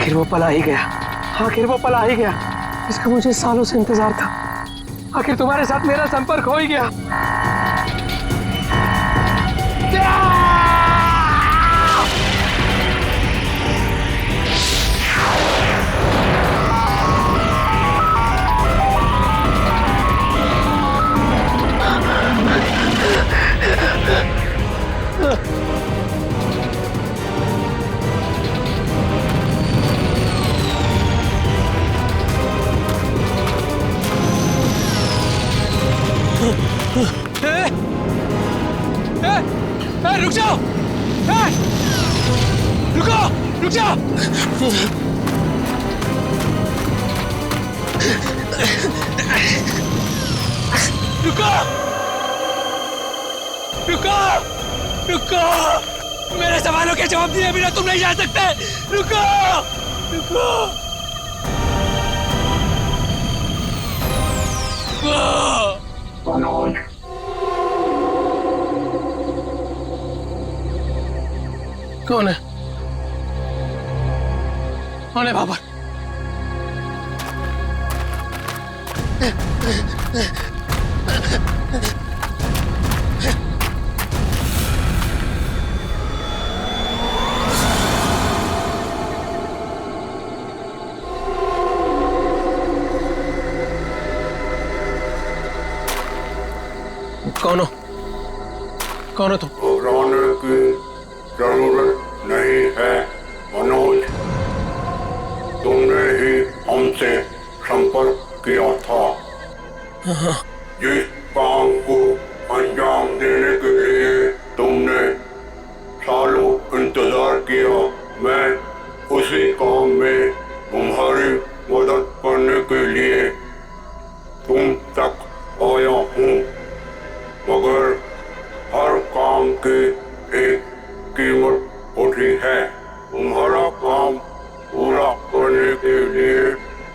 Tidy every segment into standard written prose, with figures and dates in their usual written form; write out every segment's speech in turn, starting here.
आखिर वो पल आ ही गया, आखिर वो पल आ ही गया। इसका मुझे सालों से इंतजार था। आखिर तुम्हारे साथ मेरा संपर्क हो ही गया। रुक जाओ! रुको! रुक जाओ! रुको! रुको! रुको! मेरे सवालों के जवाब दिए बिना तुम नहीं जा सकते। रुको! रुको! मनोज, कौन है? कौन है बाबर? कौन हो? कौन हो तुम? घबराने की जरूरत नहीं है मनोज, तुमने ही हमसे संपर्क किया था। जिस काम को अंजाम देने के लिए तुमने सालों इंतजार किया, मैं उसी काम में तुम्हारी मदद करने के लिए तुम तक आया हूँ, मगर हर काम की एक कीमत होती है। तुम्हारा काम पूरा करने के लिए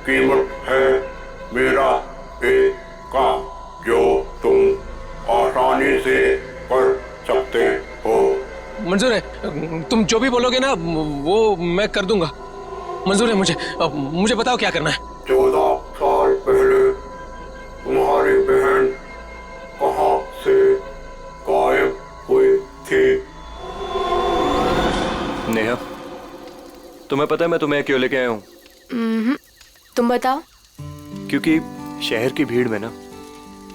कीमत है मेरा एक काम जो तुम आसानी से कर सकते हो। मंजूर है, तुम जो भी बोलोगे ना वो मैं कर दूंगा। मंजूर है मुझे। मुझे बताओ क्या करना है। 14 साल पहले तुम्हारी बहन कहाँ से गायब हुई थी? नेहा, तुम्हें पता है मैं तुम्हें क्यों लेके आया हूँ? तुम बताओ। क्योंकि शहर की भीड़ में ना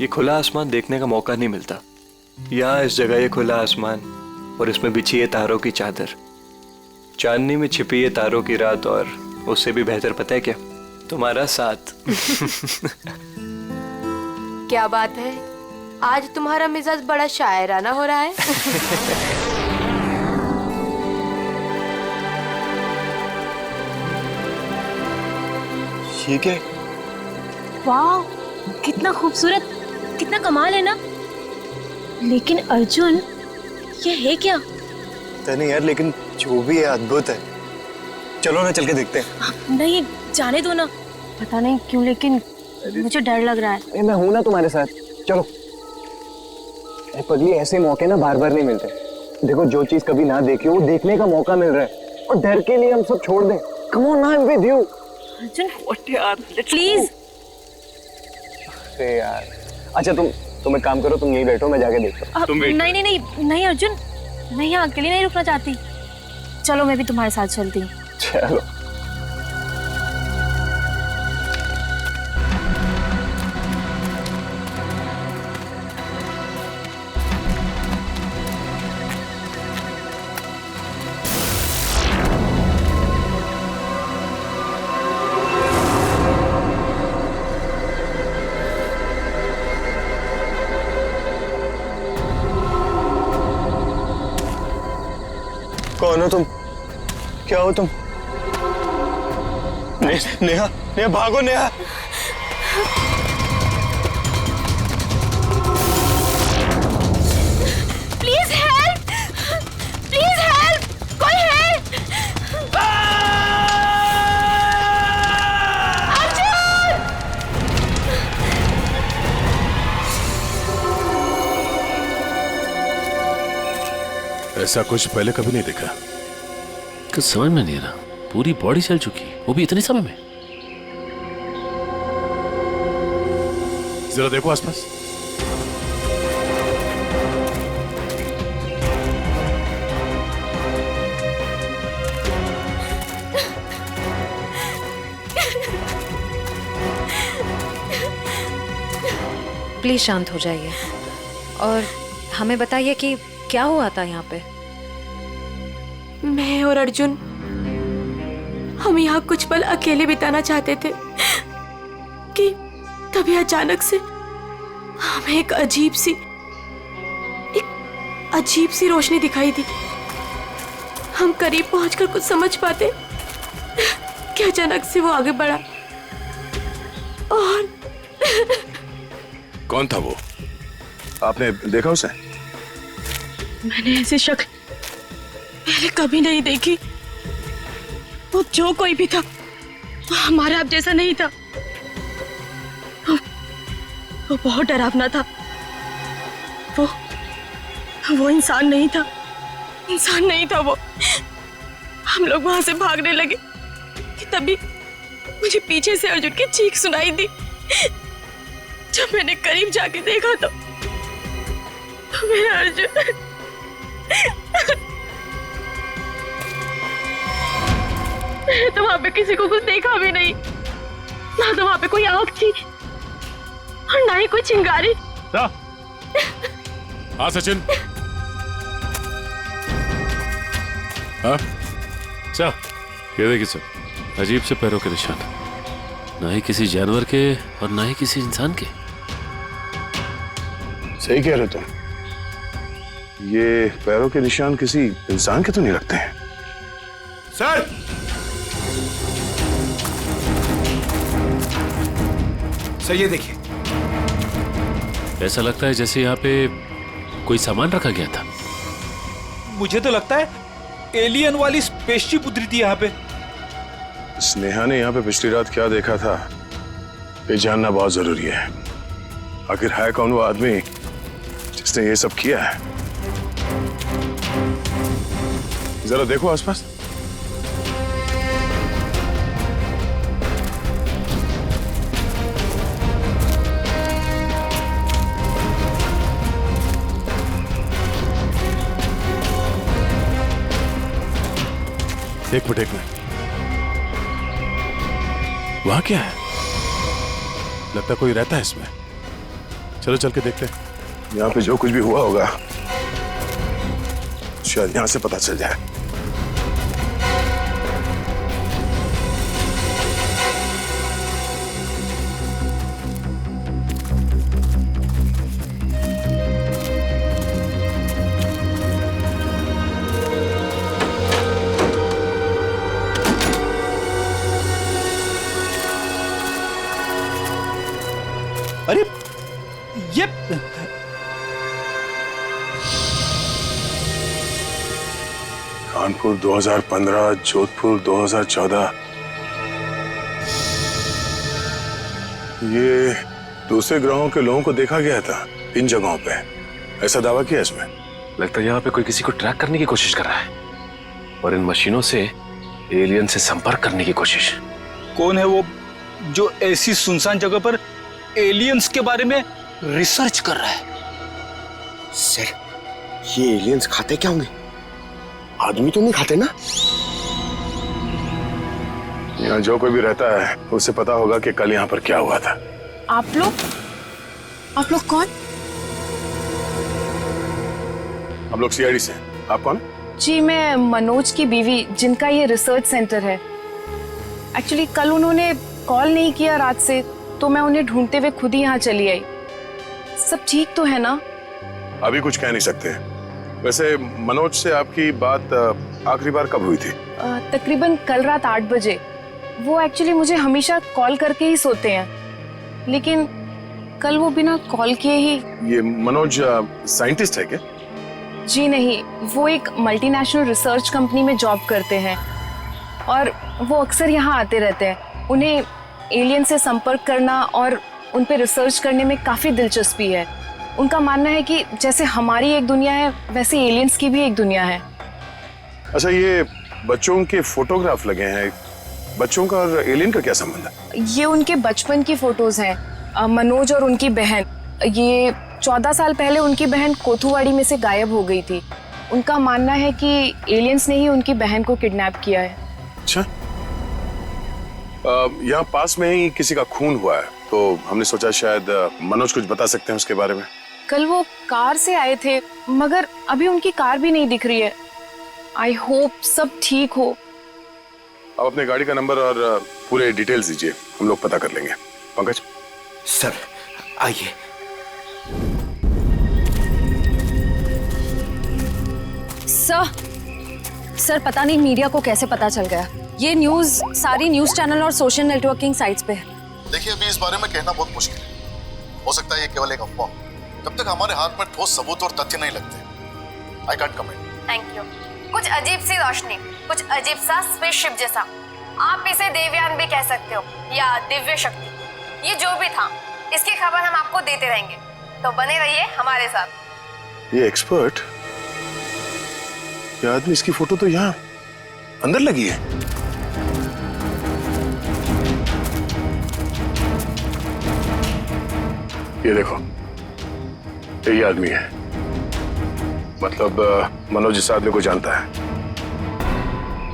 ये खुला आसमान देखने का मौका नहीं मिलता। यहाँ इस जगह ये खुला आसमान और इसमें बिछी है तारों की चादर, चांदनी में छिपी है तारों की रात, और उससे भी बेहतर पता है क्या? तुम्हारा साथ। क्या बात है, आज तुम्हारा मिजाज बड़ा शायराना हो रहा है। ये क्या? वाह, कितना खूबसूरत, कितना कमाल है ना। लेकिन अर्जुन, ये है क्या? पता नहीं यार, लेकिन जो भी है अद्भुत है। चलो ना चल के देखते हैं। नहीं, जाने दो ना। पता नहीं क्यों लेकिन मुझे डर लग रहा है। मैं हूं ना तुम्हारे साथ, चलो। पगली, ऐसे मौके ना बार बार नहीं मिलते। देखो, जो चीज कभी ना देखी हो वो देखने का मौका मिल रहा है, और डर के लिए हम सब छोड़ दें। Come on, I am with you. Arjun, please. अरे यार, अच्छा तुम एक काम करो, तुम यहीं बैठो, मैं जाके देखता हूँ। नहीं नहीं नहीं नहीं अर्जुन, मैं यहाँ अकेली नहीं रुकना चाहती। चलो, मैं भी तुम्हारे साथ चलती हूँ। चलो। कौन हो तुम? क्या हो तुम? नेहा, नेहा भागो Neha. Please help, please help, कोई हेल्प। अर्जुन! ऐसा कुछ पहले कभी नहीं देखा। कुछ समझ में नहीं आ रहा। पूरी बॉडी जल चुकी, वो भी इतने समय में। जरा देखो आसपास। प्लीज शांत हो जाइए और हमें बताइए कि क्या हुआ था यहाँ पे। मैं और अर्जुन हम यहाँ कुछ पल अकेले बिताना चाहते थे कि तभी अचानक से हमें एक अजीब सी रोशनी दिखाई दी। हम करीब पहुंचकर कुछ समझ पाते कि अचानक से वो आगे बढ़ा और कौन था वो? आपने देखा उसे? मैंने ऐसी शक्ल पहले कभी नहीं देखी। वो जो कोई भी था वो हमारे आप जैसा नहीं था। वो बहुत डरावना था। वो इंसान नहीं था। इंसान नहीं था वो। हम लोग वहां से भागने लगे कि तभी मुझे पीछे से अर्जुन की चीख सुनाई दी। जब मैंने करीब जाके देखा तो मेरा अर्जुन मैंने तो वहां पे किसी को कुछ देखा भी नहीं। ना तो वहां पे कोई आग थी और ना ही कोई चिंगारी। हाँ सचिन। हाँ सर, ये देखिए सर, अजीब से पैरों के निशान, ना ही किसी जानवर के और ना ही किसी इंसान के। सही कह रहे तुम। ये पैरों के निशान किसी इंसान के तो नहीं लगते हैं। सर, सर ये देखिए। ऐसा लगता है जैसे यहाँ पे कोई सामान रखा गया था। मुझे तो लगता है एलियन वाली स्पेसशिप उतरी थी यहाँ पे। स्नेहा ने यहाँ पे पिछली रात क्या देखा था ये जानना बहुत जरूरी है। आखिर है कौन वो आदमी जिसने ये सब किया है? जरा देखो आसपास। एक मिनट, वहां क्या है? लगता कोई रहता है इसमें। चलो चल के देखते हैं। यहाँ पे जो कुछ भी हुआ होगा शायद यहाँ से पता चल जाए। अरे ये कानपुर 2015, जोधपुर 2014। ये दूसरे ग्रहों के लोगों को देखा गया था इन जगहों पे, ऐसा दावा किया इसमें। लगता है यहाँ पे कोई किसी को ट्रैक करने की कोशिश कर रहा है और इन मशीनों से एलियन से संपर्क करने की कोशिश। कौन है वो जो ऐसी सुनसान जगह पर एलियंस के बारे में रिसर्च कर रहा है? सर, ये एलियंस खाते क्या होंगे? आदमी तो नहीं खाते ना? यहाँ जो कोई भी रहता है उसे पता होगा कि कल यहाँ पर क्या हुआ था। आप लोग कौन? हम लोग सीआईडी से। आप कौन? जी, मैं मनोज की बीवी, जिनका ये रिसर्च सेंटर है। एक्चुअली कल उन्होंने कॉल नहीं किया रात से, तो मैं उन्हें ढूंढते हुए खुद ही यहाँ चली आई। सब ठीक तो है ना? अभी कुछ कह नहीं सकते। वैसे मनोज से आपकी बात आखिरी बार कब हुई थी? तकरीबन कल रात 8 बजे। वो एक्चुअली मुझे हमेशा कॉल करके ही सोते हैं, लेकिन कल वो बिना कॉल किए ही। ये मनोज साइंटिस्ट है क्या? जी नहीं, वो एक मल्टीनेशनल रिसर्च कंपनी में जॉब करते हैं और वो अक्सर यहाँ आते रहते हैं। उन्हें एलियन से संपर्क करना और उन पे रिसर्च करने में काफ़ी दिलचस्पी है। उनका मानना है कि जैसे हमारी एक दुनिया है, वैसे एलियंस की भी एक दुनिया है। अच्छा, ये बच्चों के फोटोग्राफ लगे हैं। बच्चों का और एलियन का क्या संबंध है? ये उनके बचपन की फोटोज हैं। मनोज और उनकी बहन, ये 14 साल पहले उनकी बहन कोथुवाड़ी में से गायब हो गई थी। उनका मानना है कि एलियंस ने ही उनकी बहन को किडनैप किया है। अच्छा, यहाँ पास में ही किसी का खून हुआ है, तो हमने सोचा शायद मनोज कुछ बता सकते हैं उसके बारे में। कल वो कार से आए थे, मगर अभी उनकी कार भी नहीं दिख रही है। आई होप सब ठीक हो। आप अपने गाड़ी का नंबर और पूरे डिटेल्स दीजिए, हम लोग पता कर लेंगे। पंकज सर आइए। सर पता नहीं मीडिया को कैसे पता चल गया। ये न्यूज़ सारी न्यूज़ चैनल और सोशल नेटवर्किंग साइट्स पे है। देखिए, अभी इस बारे में कहना बहुत मुश्किल है। हो सकता है ये केवल एक अफवाह। जब तक हमारे हाथ में ठोस सबूत और तथ्य नहीं लगते, I can't comment. Thank you. कुछ अजीब सी रोशनी, कुछ अजीब सा स्पेसशिप जैसा, आप इसे देवयान भी कह सकते हो या दिव्य शक्ति। ये जो भी था, इसकी खबर हम आपको देते रहेंगे, तो बने रहिए हमारे साथ। ये एक्सपर्ट, ये आदमी, इसकी फोटो तो यहाँ अंदर लगी है। ये देखो, यही आदमी है। मतलब मनोज इस आदमी को जानता है।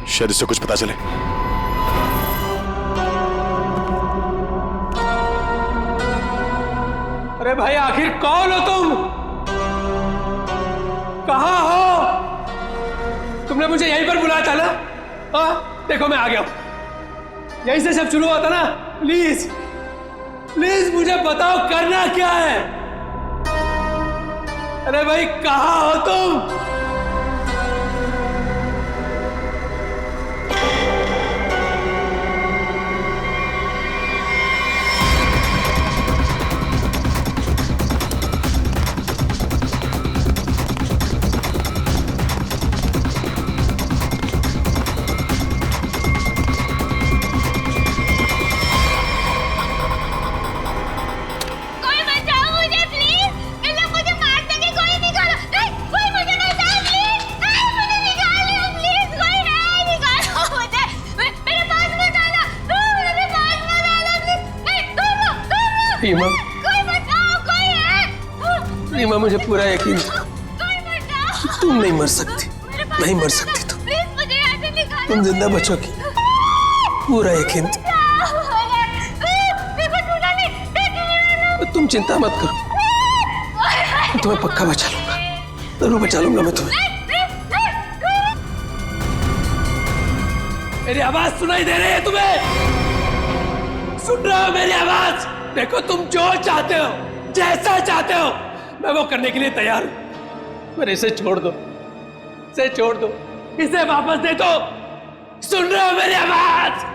शायद इससे कुछ पता चले। अरे भाई, आखिर कौन हो तुम? कहां हो? तुमने मुझे यहीं पर बुलाया था ना? हाँ, देखो मैं आ गया हूं। यहीं से सब शुरू हुआ था ना? प्लीज प्लीज मुझे बताओ, करना क्या है? अरे भाई, कहां हो तुम? रीमा, रीमा, मुझे पूरा यकीन था तुम नहीं मर सकती, नहीं मर सकती तुम जिंदा बचोगी, पूरा यकीन था। तुम चिंता मत करो, मैं तुम्हें पक्का बचा लूंगा, जरूर बचा लूंगा मैं तुम्हें। मेरी आवाज सुनाई दे रही है तुम्हें? सुन रहे हो मेरी आवाज? देखो, तुम जो चाहते हो, जैसा चाहते हो, मैं वो करने के लिए तैयार हूं। पर इसे छोड़ दो, इसे छोड़ दो, इसे वापस दे दो। सुन रहे हो मेरी आवाज?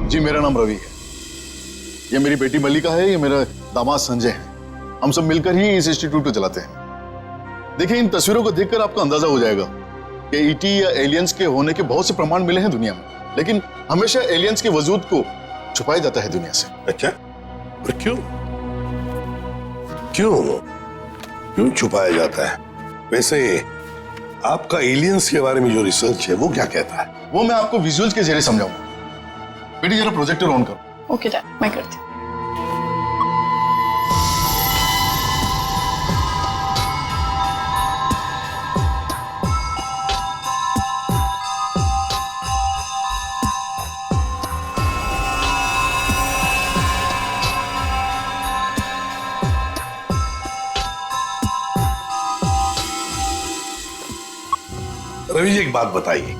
जी, मेरा नाम रवि है। ये मेरी बेटी मल्लिका है, ये मेरा दामाद संजय है। हम सब मिलकर ही इस इंस्टीट्यूट को चलाते हैं। देखिए, इन तस्वीरों को देखकर आपको अंदाजा हो जाएगा कि ईटी या एलियंस के होने के बहुत से प्रमाण मिले हैं दुनिया में, लेकिन हमेशा एलियंस के वजूद को छुपाया जाता है दुनिया से। अच्छा, और क्यों क्यों क्यों छुपाया जाता है? वैसे आपका एलियंस के बारे में जो रिसर्च है वो क्या कहता है? वो मैं आपको विजुअल्स के जरिए समझाऊंगा। बेटी, जरा प्रोजेक्टर ऑन करो। ओके डैड, मैं करती हूँ। रवि जी, एक बात बताइए,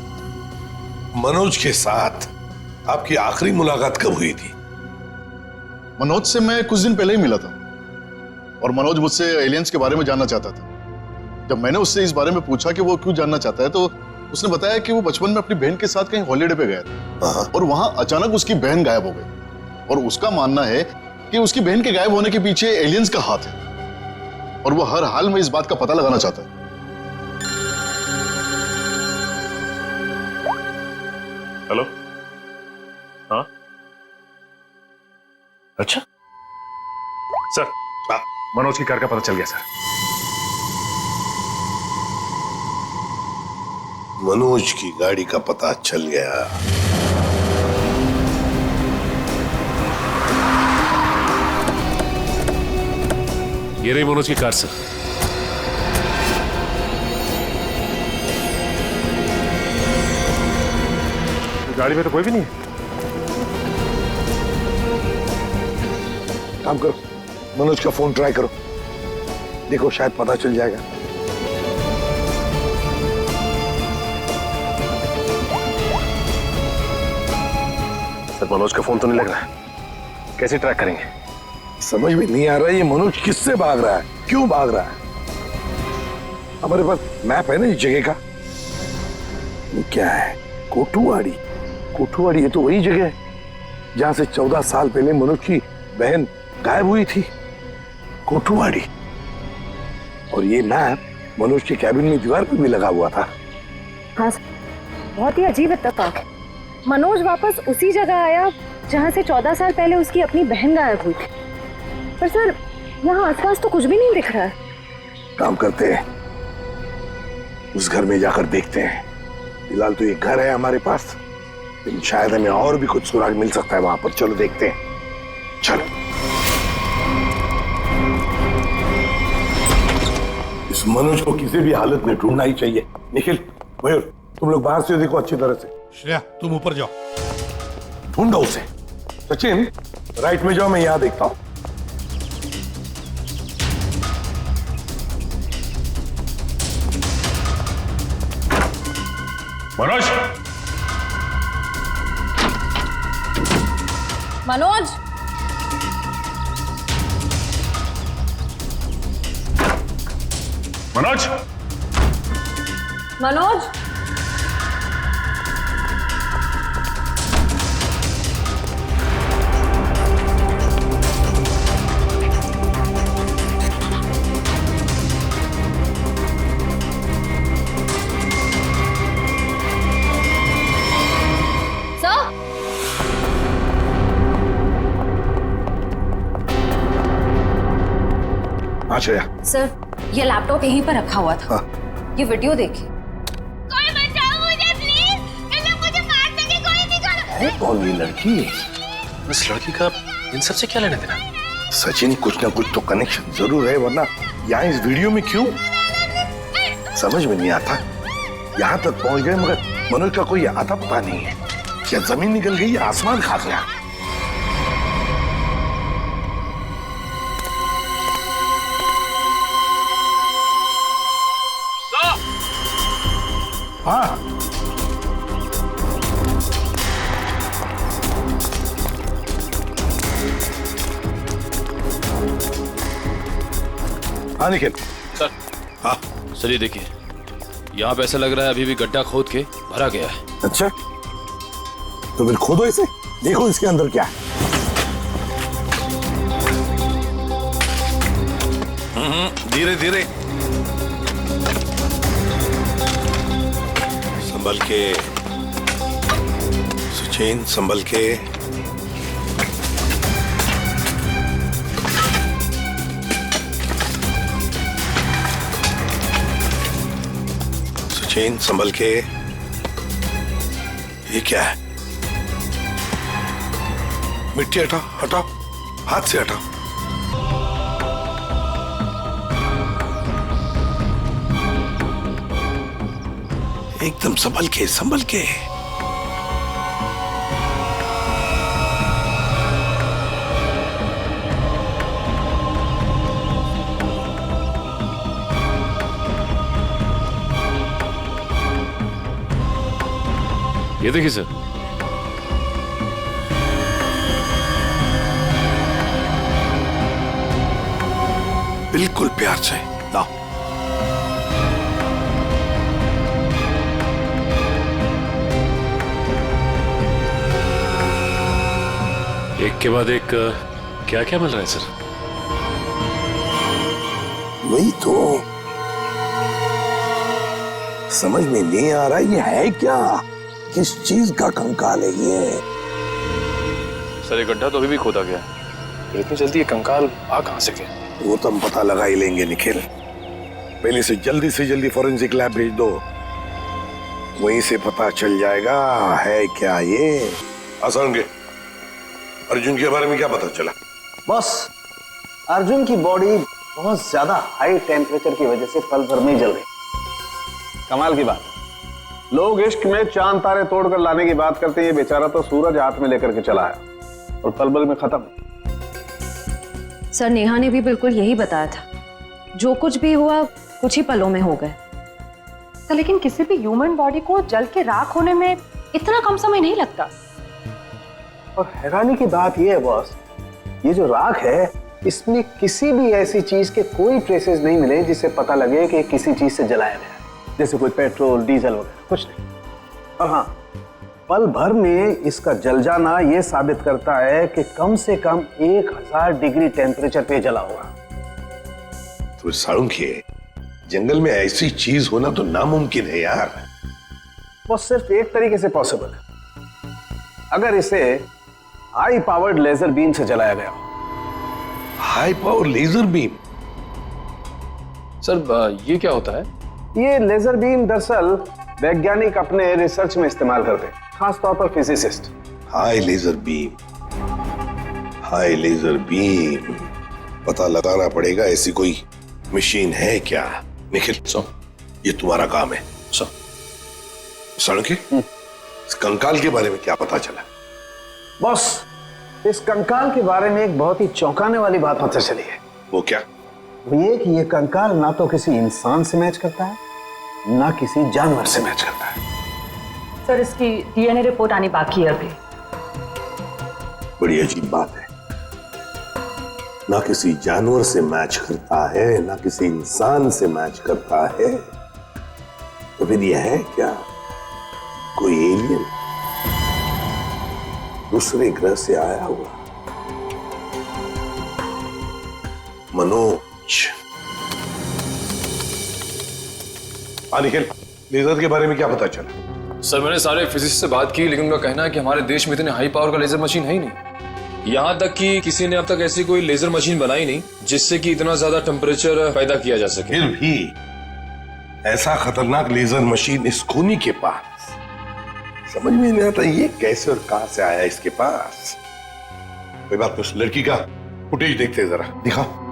मनोज के साथ आपकी आखिरी मुलाकात कब हुई थी? मनोज से मैं कुछ दिन पहले ही मिला था और मनोज मुझसे एलियंस के बारे में जानना चाहता था। जब मैंने उससे इस बारे में पूछा कि वो क्यों जानना चाहता है, तो उसने बताया कि वो बचपन में अपनी बहन के साथ कहीं हॉलीडे पे गया था और वहां अचानक उसकी बहन गायब हो गई। और उसका मानना है कि उसकी बहन के गायब होने के पीछे एलियंस का हाथ है और वो हर हाल में इस बात का पता लगाना चाहता है। हेलो, हाँ, अच्छा सर, मनोज की कार का पता चल गया सर। मनोज की गाड़ी का पता चल गया। ये रही मनोज की कार सर। गाड़ी में तो कोई भी नहीं है। काम करो, मनोज का फोन ट्राई करो, देखो शायद पता चल जाएगा। सर मनोज का फोन तो नहीं लग रहा है, कैसे ट्रैक करेंगे? समझ में नहीं आ रहा है ये मनोज किससे भाग रहा है, क्यों भाग रहा है। हमारे पास मैप है ना इस जगह का। ये क्या है, कोठुवाड़ी। कोठुवाड़ी ये तो वही जगह है जहां से 14 साल पहले मनोज की बहन गायब हुई थी। कोठुवाड़ी। और ये मैप मनोज के कैबिन में दीवार पर भी लगा हुआ था। हाँ, बहुत ही अजीब इत्तेफाक। मनोज वापस उसी जगह आया जहां से 14 साल पहले उसकी अपनी बहन गायब हुई थी। पर सर, यहाँ आसपास तो कुछ भी नहीं दिख रहा है। काम करते हैं, उस घर में जाकर देखते हैं। फिलहाल तो ये घर है हमारे पास, लेकिन शायद हमें और भी कुछ सुराग मिल सकता है वहां पर। चलो देखते हैं, चलो। इस मनोज को किसी भी हालत में ढूंढना ही चाहिए। निखिल, मयूर, तुम लोग बाहर से देखो अच्छी तरह से। श्रेया, तुम ऊपर जाओ, ढूंढो उसे। सचिन, राइट में जाओ, मैं यहां देखता हूं। मनोज, मनोज, मनोज, मनोज, हाँ श्रेया। सर, ये लैपटॉप यहीं पर रखा हुआ था। ये वीडियो देखिए। कोई बचाओ मुझे प्लीज, इन लोग मुझे मार देंगे, कोई निकालो। कौन ये लड़की? इस लड़की का इन सब से क्या लेना देना? सचिन, कुछ ना कुछ तो कनेक्शन जरूर है, वरना यहाँ इस वीडियो में क्यों? समझ में नहीं आता। यहाँ तक पहुंच गए मगर मनोज का कोई आता पता नहीं है। क्या जमीन निकल गई या आसमान खा गया? हाँ, हाँ निखिल। सर, हाँ सर ये देखिए, यहाँ पे ऐसा लग रहा है अभी भी गड्ढा खोद के भरा गया है। अच्छा, तो फिर खोदो इसे, देखो इसके अंदर क्या है। धीरे धीरे, संभल के सचिन, संभल के। सचिन, संभल के। ये क्या है? मिट्टी हटाओ, हटाओ, हाथ से हटाओ। एकदम संभल के, संभल के। ये देखिए सर, बिल्कुल प्यार से लाओ। एक के बाद एक क्या क्या मिल रहा है सर? वही तो समझ में नहीं आ रहा ये है क्या, किस चीज का कंकाल है ये? सर ये गड्ढा तो अभी भी खोदा गया, फिर इतनी जल्दी ये कंकाल आ कहां से गया? वो तो हम पता लगा ही लेंगे निखिल। पहले से जल्दी फॉरेंसिक लैब भेज दो, वहीं से पता चल जाएगा है क्या ये। आसान के अर्जुन के बारे में क्या पता चला? बॉस, अर्जुन की बॉडी बहुत ज्यादा हाई टेम्परेचर की वजह से पल भर में ही जल गई। कमाल की बात, लोग इश्क में चांद तारे तोड़कर लाने की बात करते हैं, ये बेचारा तो सूरज हाथ में लेकर के चला आया और पल भर में खत्म। सर नेहा ने भी बिल्कुल यही बताया था, जो कुछ भी हुआ कुछ ही पलों में हो गए। तो लेकिन किसी भी ह्यूमन बॉडी को जल के राख होने में इतना कम समय नहीं लगता। और हैरानी की बात यह है बॉस, ये जो राख है इसमें किसी भी ऐसी चीज के कोई ट्रेसेस नहीं मिले जिससे पता लगे कि किसी चीज से जलाया गया है, जैसे कोई पेट्रोल डीजल वगैरह, कुछ नहीं। और हाँ, पल भर में इसका जल जाना यह साबित करता है कि कम से कम 1000 डिग्री टेम्परेचर पे जला होगा। तो साळुंखे, जंगल में ऐसी चीज होना तो नामुमकिन है यार। वो सिर्फ एक तरीके से पॉसिबल है, अगर इसे हाई पावर्ड लेजर बीम से जलाया गया हो। High power laser beam? Sir ये क्या होता है? ये लेजर बीम दरअसल वैज्ञानिक अपने रिसर्च में इस्तेमाल करते हैं, खासतौर पर physicist. High laser beam, high laser beam, पता लगाना पड़ेगा ऐसी कोई मशीन है क्या। निखिल, ये तुम्हारा काम है। साळुंखे, इस कंकाल के बारे में क्या पता चला? बॉस, इस कंकाल के बारे में एक बहुत ही चौंकाने वाली बात पता चली है। वो क्या? वो ये कि ये कंकाल ना तो किसी इंसान से मैच करता है, ना किसी जानवर से मैच करता है। सर इसकी डीएनए रिपोर्ट आनी बाकी है अभी। बड़ी अजीब बात है, ना किसी जानवर से मैच करता है, ना किसी इंसान से मैच करता है। तो फिर यह है क्या, कोई एलियन दूसरे ग्रह से आया हुआ? मनोज, निखिल, लेजर के बारे में क्या पता चला? सर मैंने सारे फिजिसिस्ट से बात की, लेकिन उनका कहना है कि हमारे देश में इतने हाई पावर का लेजर मशीन है ही नहीं। यहाँ तक कि किसी ने अब तक ऐसी कोई लेजर मशीन बनाई नहीं जिससे कि इतना ज्यादा टेम्परेचर पैदा किया जा सके। फिर भी ऐसा खतरनाक लेजर मशीन इस खूनी के पास, समझ में नहीं आता ये कैसे और कहां से आया इसके पास। कोई बात नहीं, उस लड़की का फुटेज देखते हैं, जरा दिखाओ।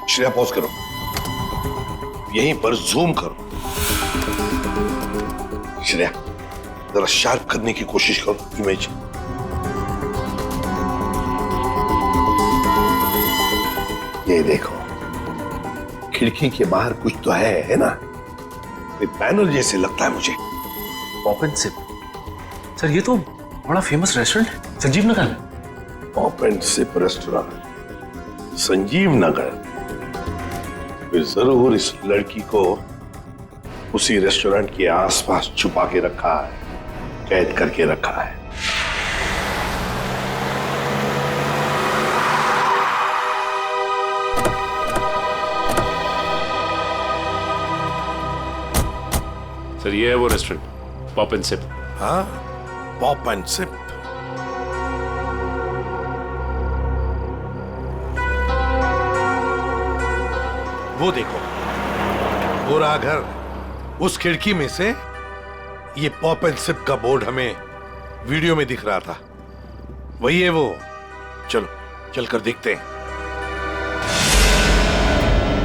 श्रेया पॉज करो, यहीं पर जूम करो। श्रेया जरा शार्प करने की कोशिश करो इमेज। ये देखो, खिड़की के बाहर कुछ तो है ना? बैनर जैसे लगता है मुझे। Pop and SIP. सर ये तो बड़ा फेमस रेस्टोरेंट है, संजीव नगर में। Pop and sip restaurant, Sanjeev Nagar. फिर जरूर इस लड़की को उसी रेस्टोरेंट के आसपास छुपा के रखा है, कैद करके रखा है। सर ये है वो रेस्टोरेंट, पॉप एंड सिप। हाँ, पॉप एंड सिप। वो देखो, पूरा घर, उस खिड़की में से ये पॉप एंड सिप का बोर्ड हमें वीडियो में दिख रहा था। वही है वो। चलो चलकर देखते हैं।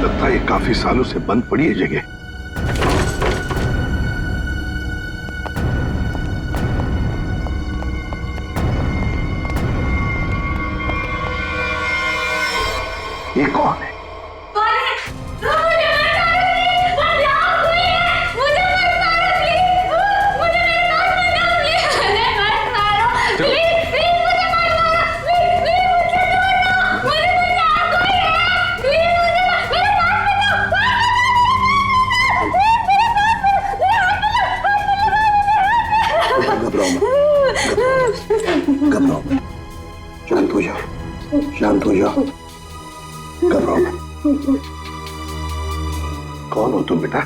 लगता है ये काफी सालों से बंद पड़ी है जगह। ये कौन है? शांत हो जाओ, घबराओ मत। कौन हो तुम बेटा?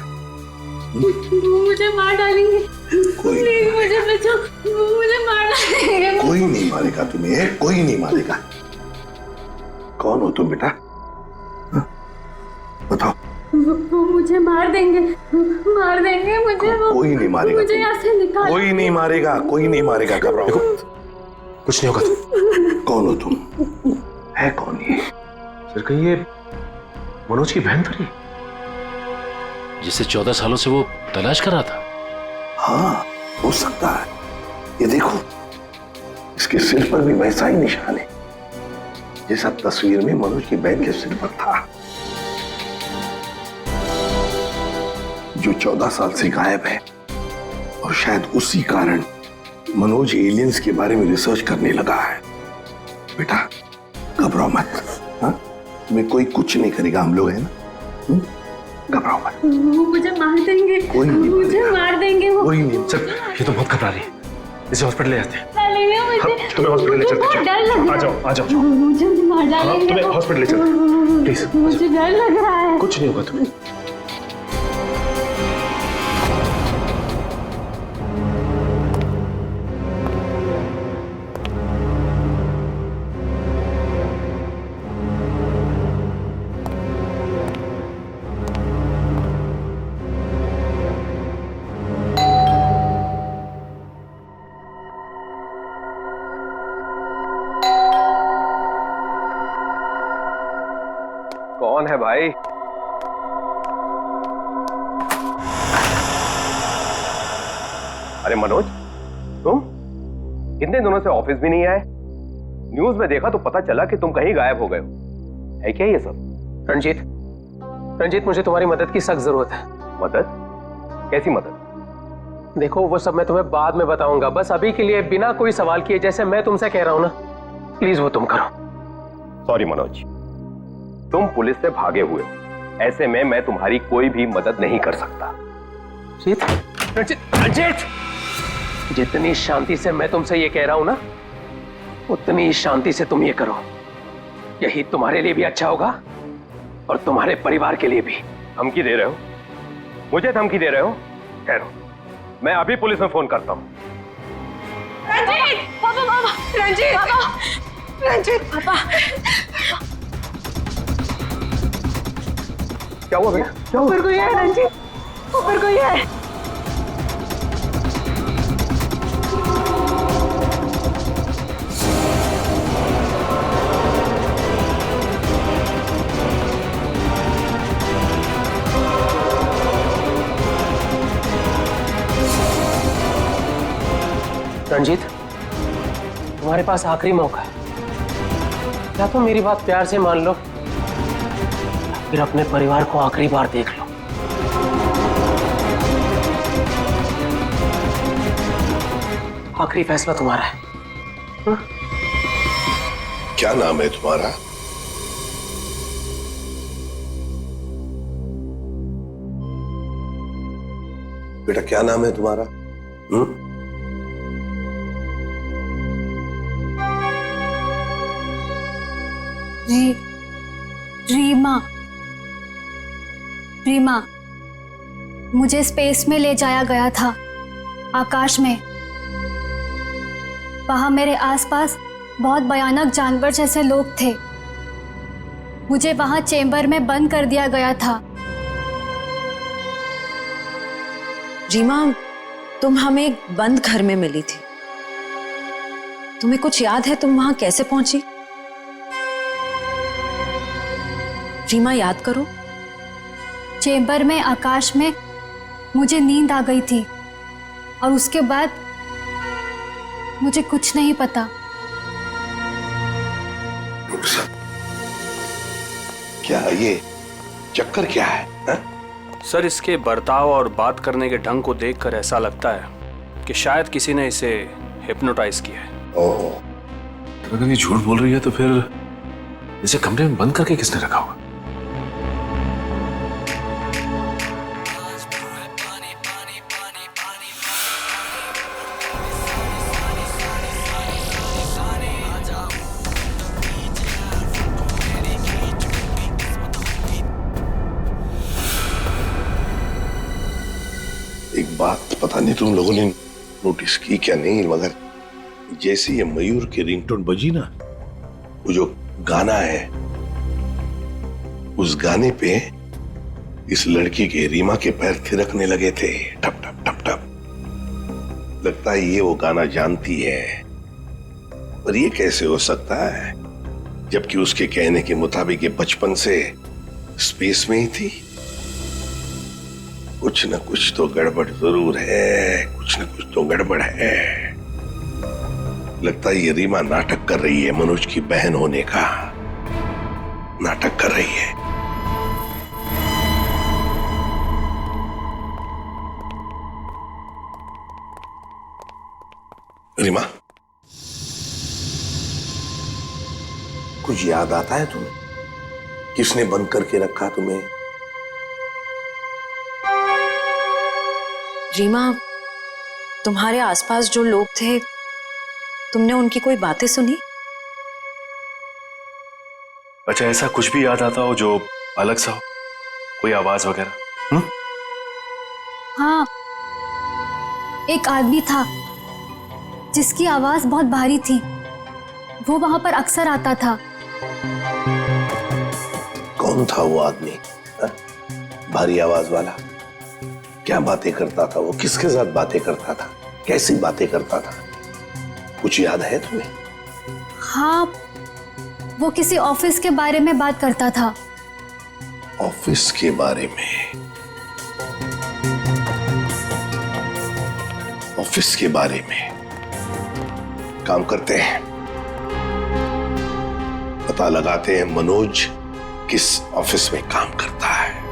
मुझे मार डालेंगे। प्लीज मुझे बचाओ, मुझे मार डालेंगे। कोई नहीं मारेगा तुम्हें, कोई नहीं मारेगा। कौन हो तुम बेटा? बताओ। वो मुझे मार देंगे मुझे। कोई नहीं मारेगा, मुझे यहाँ से निकाल। कोई नहीं मारेगा, कोई नहीं मारेगा, घबराओ। कुछ नहीं होगा। कौन हो तुम? है कौन ये? सर कहीं ये मनोज की बहन तो नहीं, जिसे 14 सालों से वो तलाश कर रहा था? हाँ, हो सकता है। ये देखो, इसके सिर पर भी वैसा ही निशान है जैसा तस्वीर में मनोज की बहन के सिर पर था, जो 14 साल से गायब है। और शायद उसी कारण मनोज एलियंस के बारे में रिसर्च करने लगा है। बेटा घबराओ मत, हाँ? तुम्हें कोई कुछ नहीं करेगा, हम लोग हैं ना, घबराओ मत। वो मुझे मार देंगे, कोई नहीं मुझे मार देंगे वो। कोई नहीं। सर ये तो बहुत घबरा रही है, इसे हॉस्पिटल ले जाते हैं। तुम्हें हॉस्पिटल ले चलते हैं। डर लग आ जाओ आ जाओ। मुझे मार डालेंगे। तुम्हें हॉस्पिटल ले चलते हैं, प्लीज। मुझे डर लग रहा है। कुछ नहीं होगा तुम्हें। कौन है भाई? अरे मनोज, तुम इतने दिनों से ऑफिस भी नहीं आए। न्यूज में देखा तो पता चला कि तुम कहीं गायब हो गए हो। है क्या ये सब? रंजीत मुझे तुम्हारी मदद की सख्त जरूरत है। मदद? कैसी मदद? देखो वो सब मैं तुम्हें बाद में बताऊंगा, बस अभी के लिए बिना कोई सवाल किए जैसे मैं तुमसे कह रहा हूं ना, प्लीज वो तुम करो। सॉरी मनोज, तुम पुलिस से भागे हुए हो, ऐसे में मैं तुम्हारी कोई भी मदद नहीं कर सकता। रंजीत, जितनी शांति से मैं तुमसे ये कह रहा हूं ना, उतनी शांति से तुम ये करो। यही तुम्हारे लिए भी अच्छा होगा और तुम्हारे परिवार के लिए भी। धमकी दे रहे हो? मुझे धमकी दे रहे हो? ठहरो, मैं अभी पुलिस में फोन करता हूं। रंजीत पापा, रंजीत पापा, रंजीत पापा। क्या हुआ बेटा? क्या हुआ? ऊपर कोई है रंजीत, ऊपर कोई है। रंजीत, तुम्हारे पास आखिरी मौका है। या तो मेरी बात प्यार से मान लो, फिर अपने परिवार को आखिरी बार देख लो। आखिरी फैसला तुम्हारा है। हा? क्या नाम है तुम्हारा? बेटा क्या नाम है तुम्हारा? रीमा। रीमा, मुझे स्पेस में ले जाया गया था, आकाश में। वहां मेरे आसपास बहुत भयानक जानवर जैसे लोग थे। मुझे वहां चेंबर में बंद कर दिया गया था। रीमा, तुम हमें एक बंद घर में मिली थी। तुम्हें कुछ याद है तुम वहां कैसे पहुंची? रीमा याद करो। चेंबर में आकाश में मुझे नींद आ गई थी और उसके बाद मुझे कुछ नहीं पता। क्या ये चक्कर क्या है? हा? सर इसके बर्ताव और बात करने के ढंग को देखकर ऐसा लगता है कि शायद किसी ने इसे हिप्नोटाइज किया है। ओह, तो अगर ये झूठ बोल रही है तो फिर इसे कमरे में बंद करके किसने रखा होगा? एक बात पता नहीं तुम लोगों ने नोटिस की क्या नहीं, मगर जैसे ये मयूर की रिंगटोन बजी ना, वो जो गाना है उस गाने पे इस लड़की के रीमा के पैर थिरकने लगे थे, टप टप टप टप। लगता है ये वो गाना जानती है, पर ये कैसे हो सकता है जबकि उसके कहने के मुताबिक ये बचपन से स्पेस में ही थी। कुछ न कुछ तो गड़बड़ जरूर है, कुछ न कुछ तो गड़बड़ है। लगता है ये रीमा नाटक कर रही है, मनोज की बहन होने का नाटक कर रही है। रीमा, कुछ याद आता है तुम्हें? किसने बंद करके रखा तुम्हें? रीमा, तुम्हारे आसपास जो लोग थे, तुमने उनकी कोई बातें सुनी? अच्छा, ऐसा कुछ भी याद आता हो जो अलग सा हो, कोई आवाज वगैरह? हाँ, एक आदमी था जिसकी आवाज बहुत भारी थी। वो वहां पर अक्सर आता था। कौन था वो आदमी? भारी आवाज वाला? क्या बातें करता था वो? किसके साथ बातें करता था? कैसी बातें करता था? कुछ याद है तुम्हें? हाँ, वो किसी ऑफिस के बारे में बात करता था। ऑफिस के बारे में? ऑफिस के बारे में? काम करते हैं, पता लगाते हैं मनोज किस ऑफिस में काम करता है।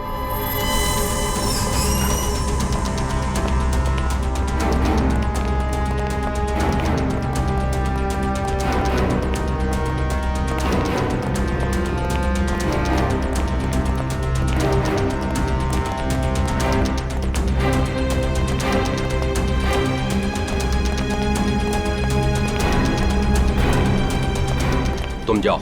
तुम जाओ।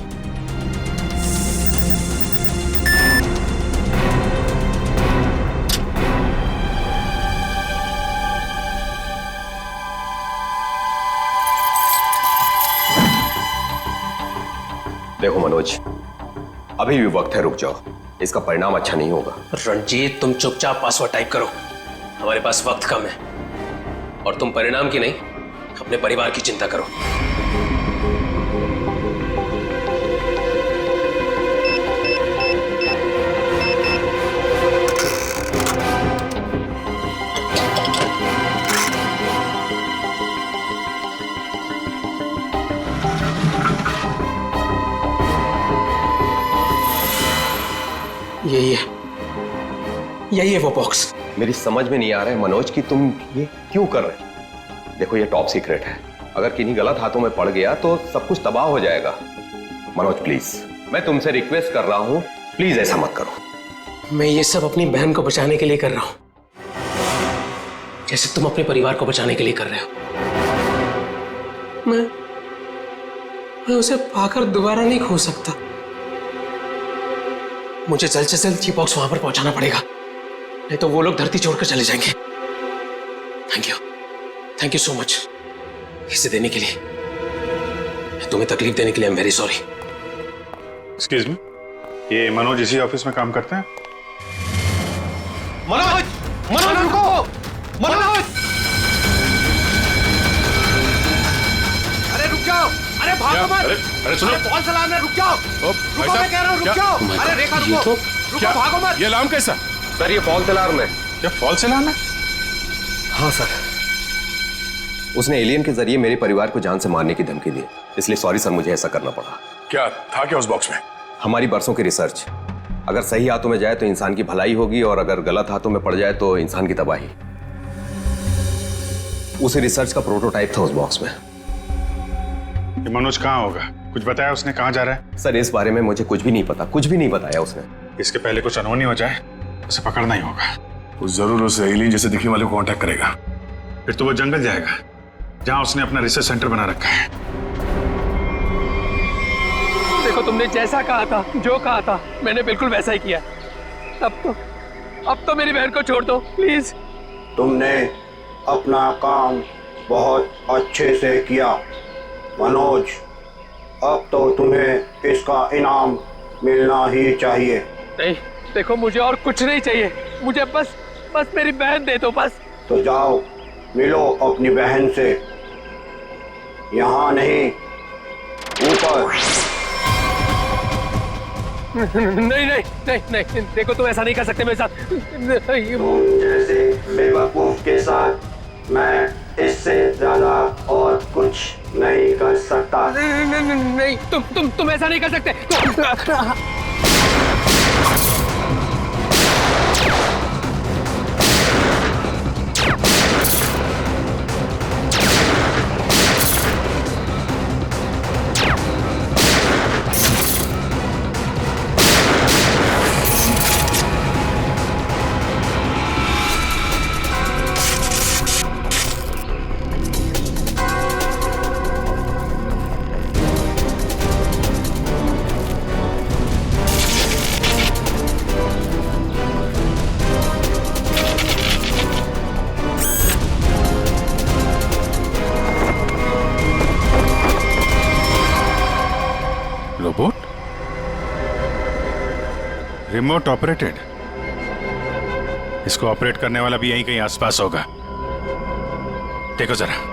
देखो मनोज, अभी भी वक्त है, रुक जाओ, इसका परिणाम अच्छा नहीं होगा। रणजीत, तुम चुपचाप पासवर्ड टाइप करो, हमारे पास वक्त कम है। और तुम परिणाम की नहीं, अपने परिवार की चिंता करो। यही है वो बॉक्स। मेरी समझ में नहीं आ रहा है मनोज कि तुम ये क्यों कर रहे हो। देखो, ये टॉप सीक्रेट है, अगर किन्हीं गलत हाथों में पड़ गया तो सब कुछ तबाह हो जाएगा। मनोज प्लीज, मैं तुमसे रिक्वेस्ट कर रहा हूं, प्लीज ऐसा मत करो। मैं ये सब अपनी बहन को बचाने के लिए कर रहा हूं, जैसे तुम अपने परिवार को बचाने के लिए कर रहे हो। मैं उसे पाकर दोबारा नहीं खो सकता। मुझे जल्द से जल्द ये बॉक्स वहां पर पहुंचाना पड़ेगा, नहीं तो वो लोग धरती छोड़कर चले जाएंगे। थैंक यू सो मच इसे देने के लिए, तुम्हें तकलीफ देने के लिए। I am very sorry. Excuse me, ये मनोज इसी ऑफिस में काम करते हैं? मनोज, मनोज रुको, मनोज! अरे रुक जाओ, अरे भागो मत! अरे सुनो, कौन सा अलार्म है? रुक जाओ, रुको, मैं कह रहा हूँ रुक जाओ। अरे रेखा रुको, रुको, भागो मत! ये अलार्म कैसा? सर, ये फॉल्स अलार्म है। क्या फॉल्स अलार्म है? हाँ सर, उसने एलियन के जरिए मेरे परिवार को जान से मारने की धमकी दी, इसलिए सॉरी सर, मुझे ऐसा करना पड़ा। क्या था क्या उस बॉक्स में? हमारी बरसों की रिसर्च, अगर सही हाथों में जाए तो इंसान की भलाई होगी, और अगर गलत हाथों में पड़ जाए तो इंसान की तबाही। उस रिसर्च का प्रोटोटाइप था उस बॉक्स में। ये मनोज कहाँ होगा? कुछ बताया उसने? कहाँ जा रहा है? सर, इस बारे में मुझे कुछ भी नहीं पता, कुछ भी नहीं बताया उसने। इसके पहले कुछ अनहोनी हो जाए, उसे पकड़ना ही होगा। वो जरूर उस एलियन जैसे दिखने वाले को कांटेक्ट करेगा, फिर तो वो जंगल जाएगा जहां उसने अपना रिसर्च सेंटर बना रखा है। देखो, तुमने जैसा कहा था, जो कहा था, मैंने बिल्कुल वैसा ही किया। अब तो मेरी बहन को छोड़ दो प्लीज। तुमने अपना काम बहुत अच्छे से किया मनोज। अब तो तुम्हें इसका इनाम मिलना ही चाहिए। नहीं, देखो मुझे और कुछ नहीं चाहिए, मुझे बस मेरी बहन दे दो बस। तो जाओ मिलो अपनी बहन से, यहाँ नहीं ऊपर। नहीं नहीं नहीं नहीं, देखो तुम ऐसा नहीं कर सकते मेरे साथ। तुम जैसे बेवकूफ के साथ मैं इससे ज्यादा और कुछ नहीं कर सकता। नहीं, तुम ऐसा नहीं कर सकते। रोबोट रिमोट ऑपरेटेड, इसको ऑपरेट करने वाला भी यहीं कहीं आसपास होगा। देखो जरा।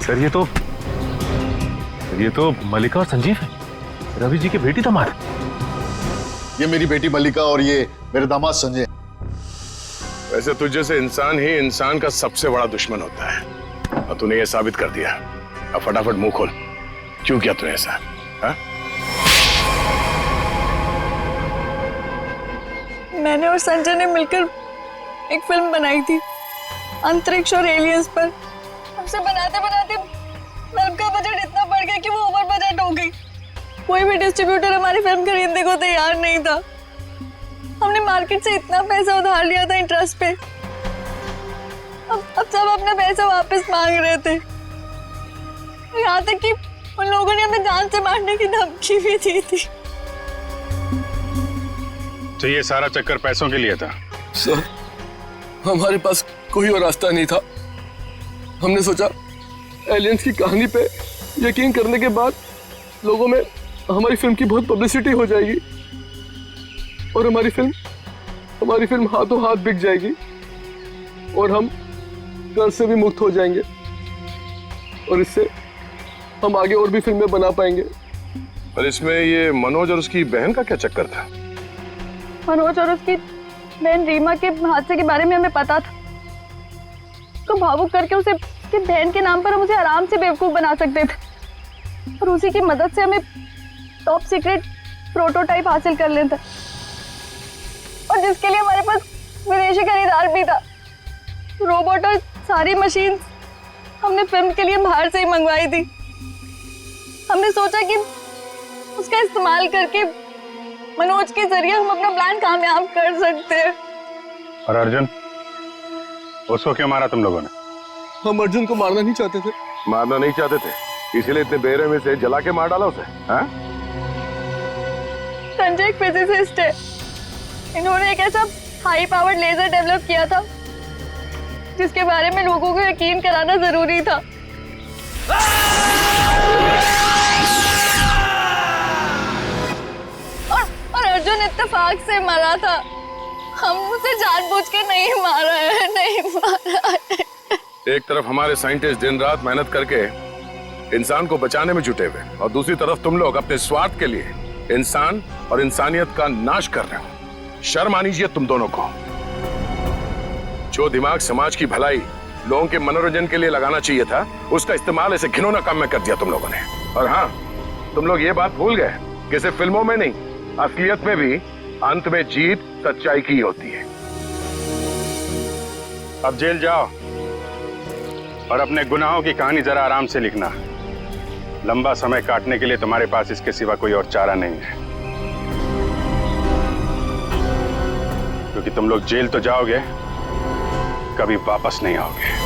सर ये तो मल्लिका और संजीव है, रवि जी की बेटी दामाद। ये मेरी बेटी मल्लिका और ये मेरे दामाद संजय। वैसे तुझ जैसे इंसान ही इंसान का सबसे बड़ा दुश्मन होता है और तूने ये साबित कर दिया। अब फटाफट मुंह खोल, क्यों किया तूने ऐसा? हा? मैंने और संजय ने मिलकर एक फिल्म बनाई थी अंतरिक्ष और एलियंस पर। हमसे बनाते बनाते फिल्म का बजट इतना बढ़ गया कि वो ओवर बजट हो गई। कोई भी डिस्ट्रीब्यूटर हमारी फिल्म खरीदने को तैयार नहीं था। हमने मार्केट से इतना पैसा उधार लिया था इंटरेस्ट पे। अब सब अपना पैसा वापस मांग रहे थे। यहाँ तक कि उन लोगों ने हमें जान से मारने की धमकी भी दी थी। तो ये सारा चक्कर पैसों के लिए था? सर, हमारे पास कोई और रास्ता नहीं था। हमने सोचा एलियंस की कहानी पे यकीन करने के बाद लोगों में हमारी फिल्म की बहुत पब्लिसिटी हो जाएगी और हमारी फिल्म हाथों हाथ बिक जाएगी और हम कर्ज से भी मुक्त हो जाएंगे और इससे हम आगे और भी फिल्में बना पाएंगे। और इसमें ये मनोज और उसकी बहन का क्या चक्कर था? मनोज और उसकी बहन रीमा के हादसे के बारे में हमें पता था। तो भावुक करके उसे उसकी बहन के नाम पर हम उसे आराम से बेवकूफ बना सकते थे और उसी की मदद से हमें टॉप सीक्रेट प्रोटोटाइप हासिल कर लेता और जिसके लिए हमारे पास विदेशी खरीदार भी था। रोबोट और सारी मशीन हमने फिल्म के लिए बाहर से ही मंगवाई थी। हमने सोचा कि उसका इस्तेमाल करके मनोज के जरिए हम अपना प्लान कामयाब कर सकते हैं। और अर्जुन, उसको क्यों मारा तुम लोगों ने? हम अर्जुन को मारना नहीं चाहते थे। मारना नहीं चाहते थे, इसीलिए इतने बेरहमी से जला के मार डाला उसे? हाँ? संजय एक फिजिसिस्ट है। इन्होंने एक ऐसा हाई पावर्ड लेजर डेवलप किया था जिसके बारे में लोगों को यकीन कराना जरूरी था। और अर्जुन इत्तेफाक से मरा था। हम उसे जानबूझ के नहीं मारा है, नहीं मारा है। एक तरफ हमारे साइंटिस्ट दिन रात मेहनत करके इंसान को बचाने में जुटे हुए और दूसरी तरफ तुम लोग अपने स्वार्थ के लिए इंसान और इंसानियत का नाश कर रहे हो। शर्म आनी चाहिए तुम दोनों को। जो दिमाग समाज की भलाई, लोगों के मनोरंजन के लिए लगाना चाहिए था, उसका इस्तेमाल ऐसे घिनौना काम में कर दिया तुम लोगों ने। और हाँ, तुम लोग ये बात भूल गए कि सिर्फ फिल्मों में नहीं, असलियत में भी अंत में जीत सच्चाई की होती है। अब जेल जाओ और अपने गुनाहों की कहानी जरा आराम से लिखना। लंबा समय काटने के लिए तुम्हारे पास इसके सिवा कोई और चारा नहीं है, क्योंकि तुम लोग जेल तो जाओगे, कभी वापस नहीं आओगे।